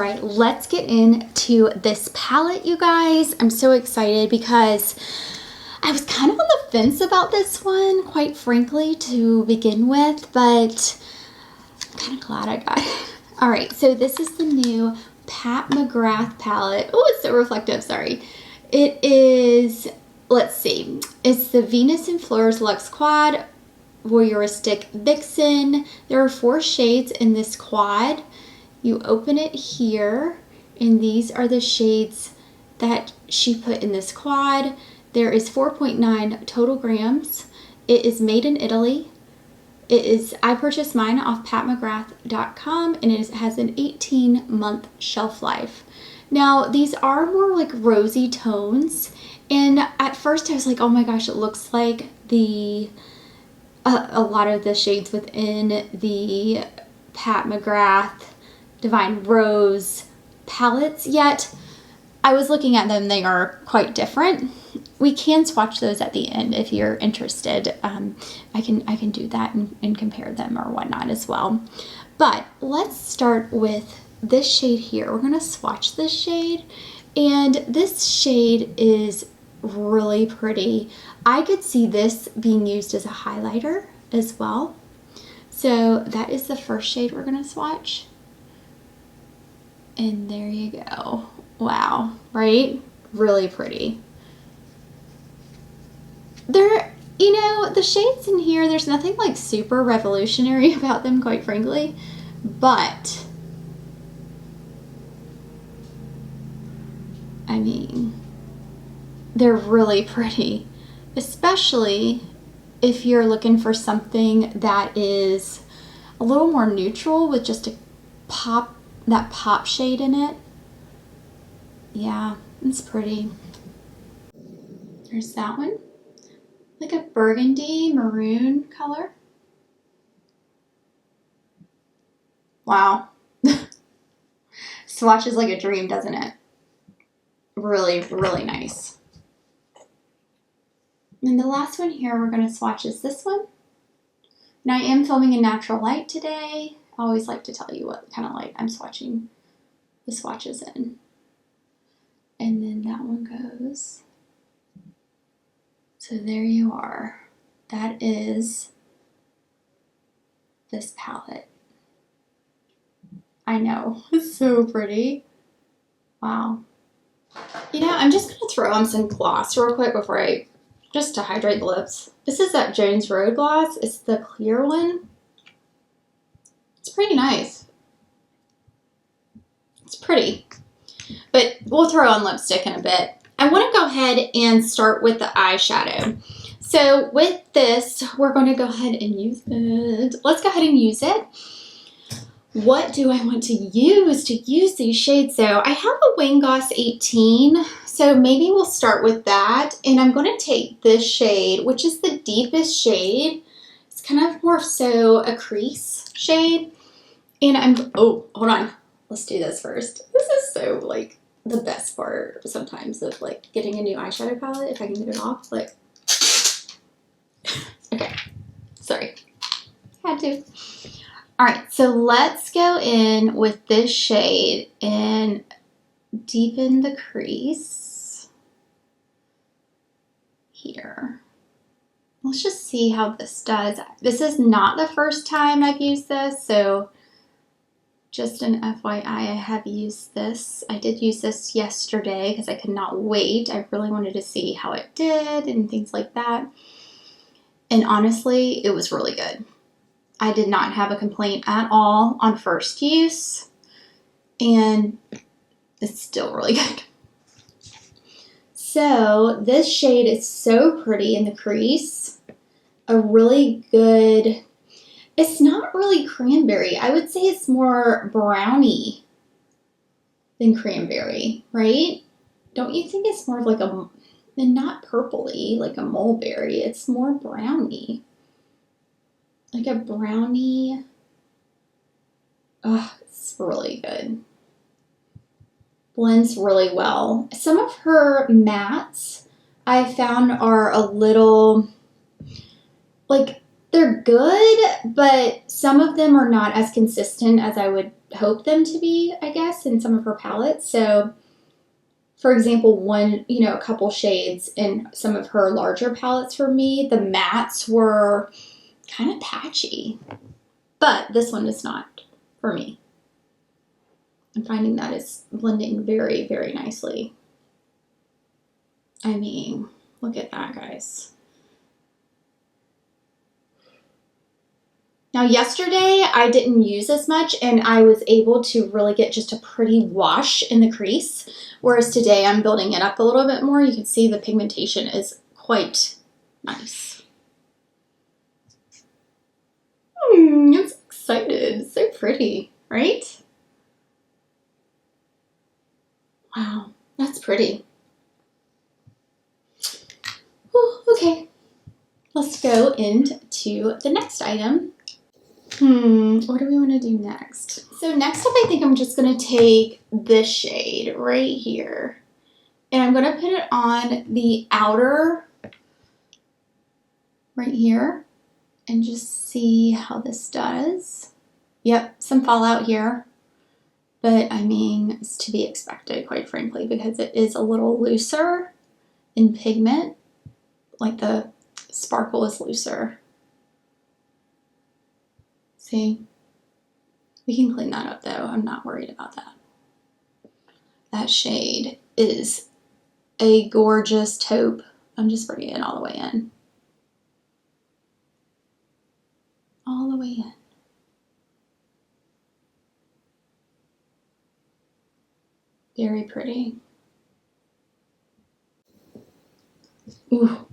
right, let's get into this palette, you guys. I'm so excited because I was kind of on the fence about this one, quite frankly, to begin with, but I'm kind of glad I got it. All right, so this is the new Pat McGrath palette. Oh, it's so reflective, sorry. It is, let's see, it's the Venus and Fleurs Luxe Quad Voyeuristic Vixen. There are 4 shades in this quad. You open it here, and these are the shades that she put in this quad. There is 4.9 total grams. It is made in Italy. I purchased mine off patmcgrath.com, and it has an 18-month shelf life. Now, these are more like rosy tones, and at first I was like, oh my gosh, it looks like a lot of the shades within the Pat McGrath Divine Rose palettes, yet I was looking at them, they are quite different. We can swatch those at the end if you're interested. I can do that and compare them or whatnot as well. But let's start with this shade here. We're gonna swatch this shade, and this shade is really pretty. I could see this being used as a highlighter as well. So that is the first shade we're gonna swatch. And there you go. Wow, right? Really pretty. There, you know, the shades in here, there's nothing like super revolutionary about them, quite frankly, but I mean, they're really pretty, especially if you're looking for something that is a little more neutral with just a pop, that pop shade in it. Yeah, it's pretty. There's that one. Like a burgundy maroon color. Wow. Swatches like a dream, doesn't it? Really, really nice. And the last one here we're going to swatch is this one. And I am filming in natural light today. I always like to tell you what kind of light I'm swatching the swatches in. And then that one goes. So there you are. That is this palette. I know, it's so pretty. Wow. You know, I'm just gonna throw on some gloss real quick before just to hydrate the lips. This is that Jones Road gloss. It's the clear one. It's pretty nice. It's pretty. But we'll throw on lipstick in a bit. I want to go ahead and start with the eyeshadow. So with this, we're going to go ahead and use it. Let's go ahead and use it. What do I want to use these shades though? I have a Wayne Goss 18, so maybe we'll start with that. And I'm going to take this shade, which is the deepest shade. It's kind of more so a crease shade. And oh, hold on. Let's do this first. This is so like the best part sometimes of like getting a new eyeshadow palette, if I can get it off. Like, okay, sorry, had to. All right, so let's go in with this shade and deepen the crease here. Let's just see how this does. This is not the first time I've used this, so just an FYI, I have used this. I did use this yesterday because I could not wait. I really wanted to see how it did and things like that. And honestly, it was really good. I did not have a complaint at all on first use, and it's still really good. So this shade is so pretty in the crease. A really good, it's not really cranberry. I would say it's more brownie than cranberry, right? Don't you think it's more of like a, and not purpley, like a mulberry. It's more brownie. Like a brownie. Oh, it's really good. Blends really well. Some of her mattes I found are a little, like, they're good, but some of them are not as consistent as I would hope them to be, I guess, in some of her palettes. So, for example, one, you know, a couple shades in some of her larger palettes for me, the mattes were kind of patchy, but this one is not for me. I'm finding that it's blending very, very nicely. I mean, look at that, guys. Now, yesterday I didn't use as much and I was able to really get just a pretty wash in the crease, whereas today I'm building it up a little bit more. You can see the pigmentation is quite nice. I'm so excited. It's so pretty, right? Wow, that's pretty. Whew, okay, let's go into the next item. What do we want to do next? So next up, I think I'm just going to take this shade right here. And I'm going to put it on the outer right here. And just see how this does. Yep, some fallout here. But I mean, it's to be expected, quite frankly, because it is a little looser in pigment. Like the sparkle is looser. See? We can clean that up though. I'm not worried about that. That shade is a gorgeous taupe. I'm just bringing it all the way in. All the way in. Very pretty. Ooh,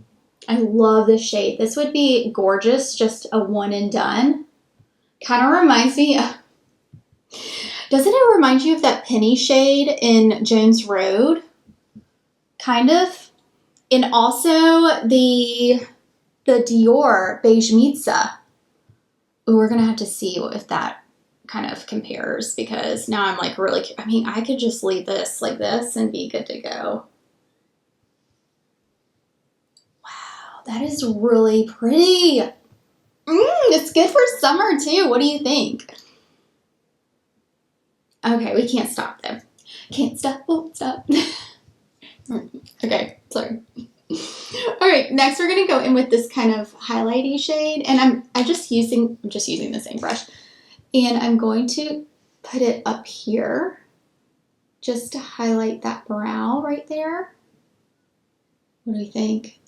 I love this shade. This would be gorgeous, just a one and done. Kind of reminds me of, doesn't it remind you of that penny shade in Jones Road? Kind of. And also the Dior Beige Mizza. Ooh, we're going to have to see if that kind of compares, because now I'm like really, I mean, I could just leave this like this and be good to go. Wow, that is really pretty. It's good for summer too. What do you think? Okay, we can't stop though. Can't stop, won't stop. Okay, sorry. All right, next we're gonna go in with this kind of highlighty shade, and I'm just using the same brush, and I'm going to put it up here just to highlight that brow right there. What do you think?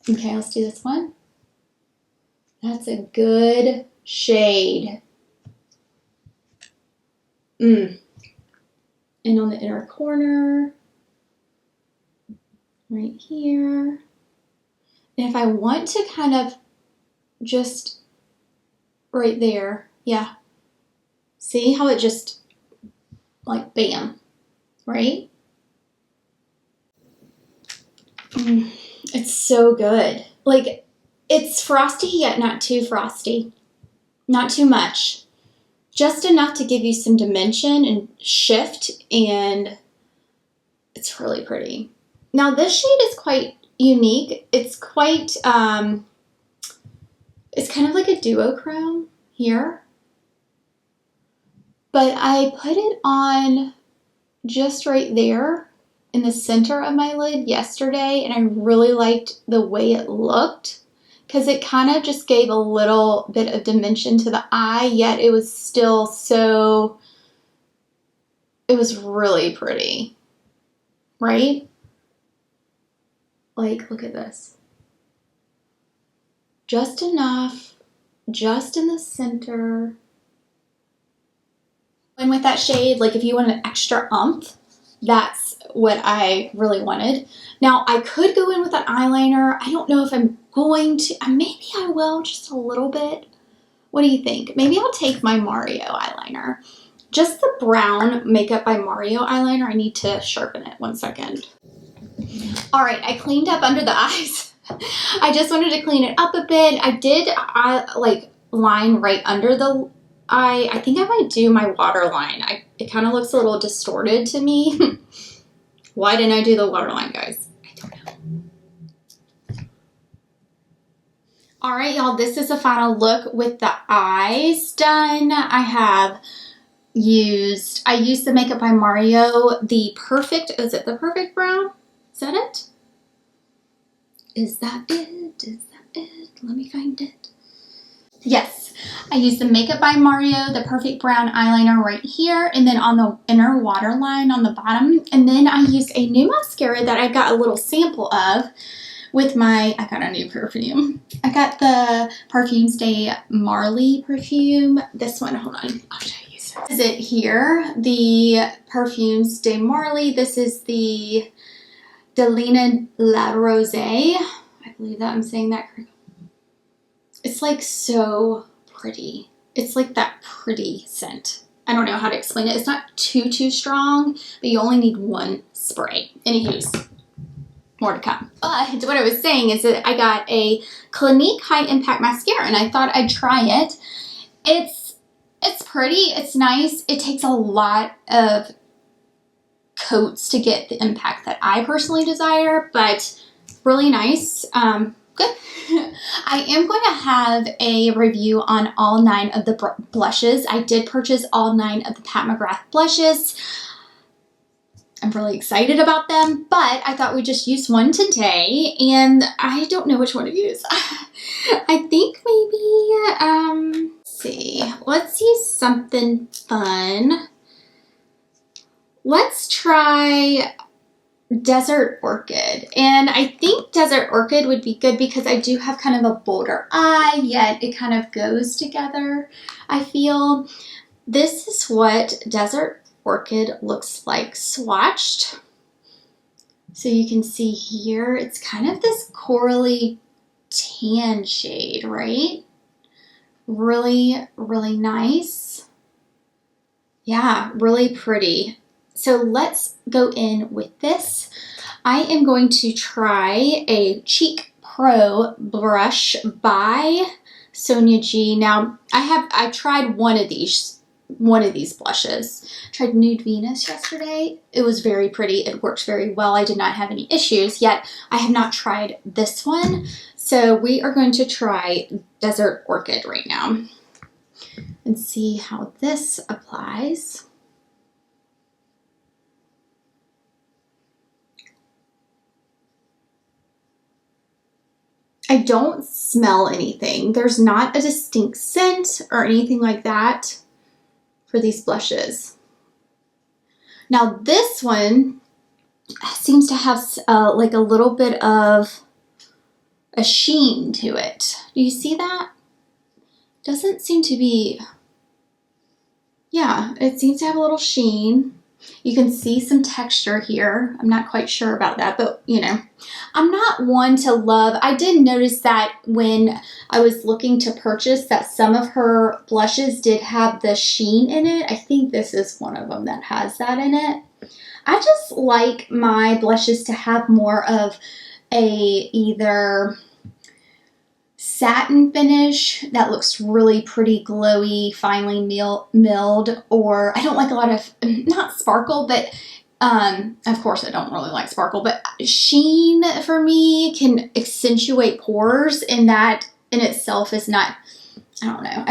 Okay, let's do this one. That's a good shade. And on the inner corner, right here. And if I want to kind of just right there, yeah. See how it just like bam, right? It's so good. Like, it's frosty yet not too frosty. Not too much. Just enough to give you some dimension and shift, and it's really pretty. Now this shade is quite unique. It's quite, it's kind of like a duochrome here. But I put it on just right there in the center of my lid yesterday, and I really liked the way it looked, because it kind of just gave a little bit of dimension to the eye, yet it was still so, it was really pretty, right? Like, look at this. Just enough, just in the center. And with that shade, like if you want an extra oomph, that's what I really wanted. Now, I could go in with an eyeliner. I don't know if I'm going to. Maybe I will, just a little bit. What do you think? Maybe I'll take my Mario eyeliner. Just the brown Makeup by Mario eyeliner. I need to sharpen it. 1 second. All right, I cleaned up under the eyes. I just wanted to clean it up a bit. I did like line right under the eye. I think I might do my waterline. It kind of looks a little distorted to me. Why didn't I do the waterline, guys? I don't know. All right, y'all, this is a final look with the eyes done. I used the Makeup by Mario, is it the Perfect Brown? Is that it? Is that it? Is that it? Let me find it. Yes, I used the Makeup by Mario, the Perfect Brown eyeliner right here, and then on the inner waterline on the bottom. And then I used a new mascara that I got a little sample of with I got a new perfume. I got the Parfums de Marly perfume. This one, hold on, I'll show you. This is it here, the Parfums de Marly. This is the Delina La Rose. I believe that I'm saying that correctly. It's like so pretty. It's like that pretty scent. I don't know how to explain it. It's not too strong, but you only need one spray. Anywho's, more to come. But what I was saying is that I got a Clinique High Impact Mascara and I thought I'd try it. It's pretty, it's nice. It takes a lot of coats to get the impact that I personally desire, but really nice. Good. I am going to have a review on all 9 of the blushes. I did purchase all 9 of the Pat McGrath blushes. I'm really excited about them, but I thought we'd just use one today, and I don't know which one to use. I think maybe, let's use something fun. Let's try Desert Orchid, and I think Desert Orchid would be good because I do have kind of a bolder eye, yet it kind of goes together, I feel. This is what Desert Orchid looks like swatched. So you can see here, it's kind of this corally tan shade, right? Really, really nice. Yeah, really pretty. So let's go in with this. I am going to try a Cheek Pro brush by Sonia G. Now, I tried one of these blushes. Tried Nude Venus yesterday. It was very pretty. It worked very well. I did not have any issues, yet I have not tried this one. So we are going to try Desert Orchid right now and see how this applies. I don't smell anything. There's not a distinct scent or anything like that for these blushes. Now this one seems to have like a little bit of a sheen to it. Do you see that? Doesn't seem to be, yeah, it seems to have a little sheen. You can see some texture here. I'm not quite sure about that, but you know, I'm not one to love. I did notice that when I was looking to purchase that some of her blushes did have the sheen in it. I think this is one of them that has that in it. I just like my blushes to have more of a either satin finish that looks really pretty glowy, finely milled, or I don't like a lot of, not sparkle, but of course I don't really like sparkle, but sheen for me can accentuate pores, and that in itself is not, I don't know,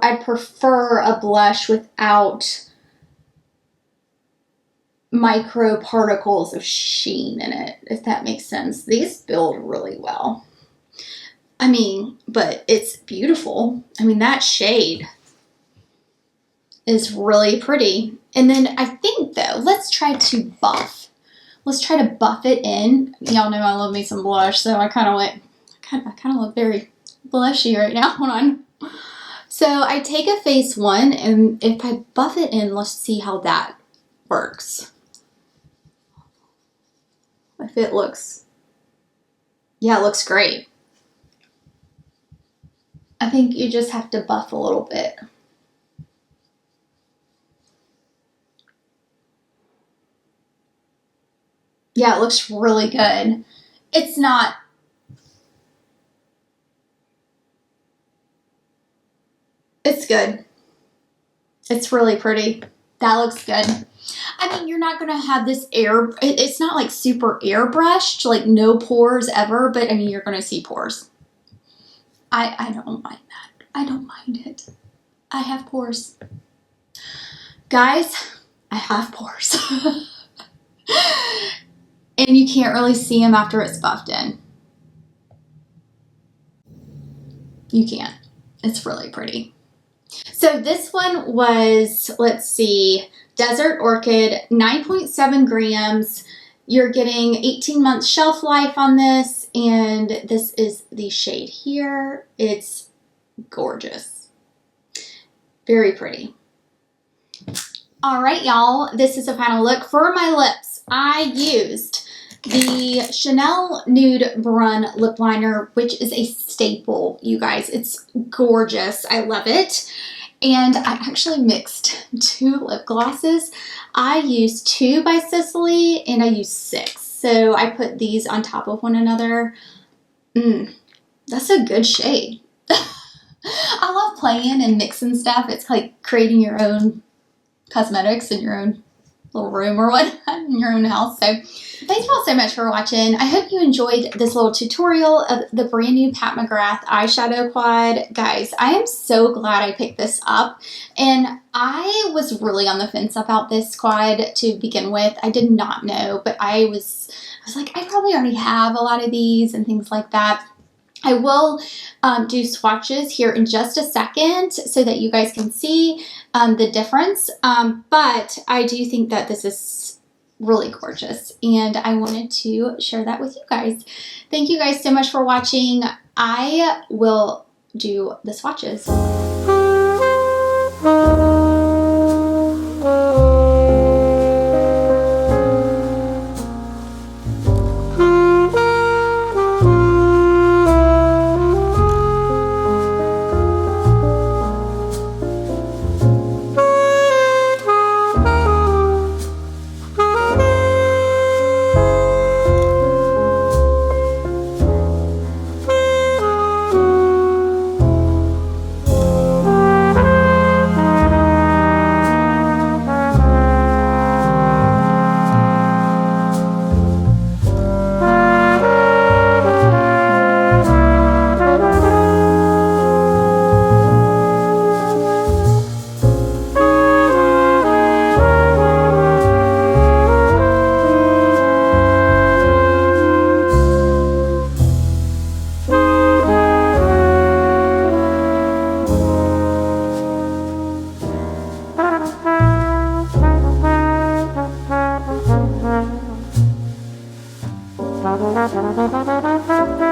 I'd prefer a blush without micro particles of sheen in it, if that makes sense. These build really well. I mean, but it's beautiful. I mean, that shade is really pretty. And then I think though, let's try to buff. Let's try to buff it in. Y'all know I love me some blush, so I kind of look very blushy right now. Hold on. So I take a face one, and if I buff it in, let's see how that works. If it looks, yeah, it looks great. I think you just have to buff a little bit. Yeah, it looks really good. It's not, it's good. It's really pretty. That looks good. I mean, you're not going to have this it's not like super airbrushed, like no pores ever, but I mean, you're going to see pores. I don't mind that. I don't mind it. I have pores. Guys, I have pores. And you can't really see them after it's buffed in. You can't. It's really pretty. So this one was, let's see, Desert Orchid, 9.7 grams. You're getting 18 months shelf life on this, and this is the shade here. It's gorgeous. Very pretty. All right, y'all, this is a final look. For my lips, I used the Chanel Nude Brun Lip Liner, which is a staple, you guys. It's gorgeous. I love it. And I actually mixed 2 lip glosses. I used 2 by Sicily and I used 6. So I put these on top of one another. That's a good shade. I love playing and mixing stuff. It's like creating your own cosmetics in your own little room or what in your own house. So thank you all so much for watching. I hope you enjoyed this little tutorial of the brand new Pat McGrath eyeshadow quad. Guys, I am so glad I picked this up, and I was really on the fence about this quad to begin with. I did not know, but I was like, I probably already have a lot of these and things like that. I will do swatches here in just a second so that you guys can see the difference, but I do think that this is really gorgeous, and I wanted to share that with you guys. Thank you guys so much for watching. I will do the swatches. Thank you.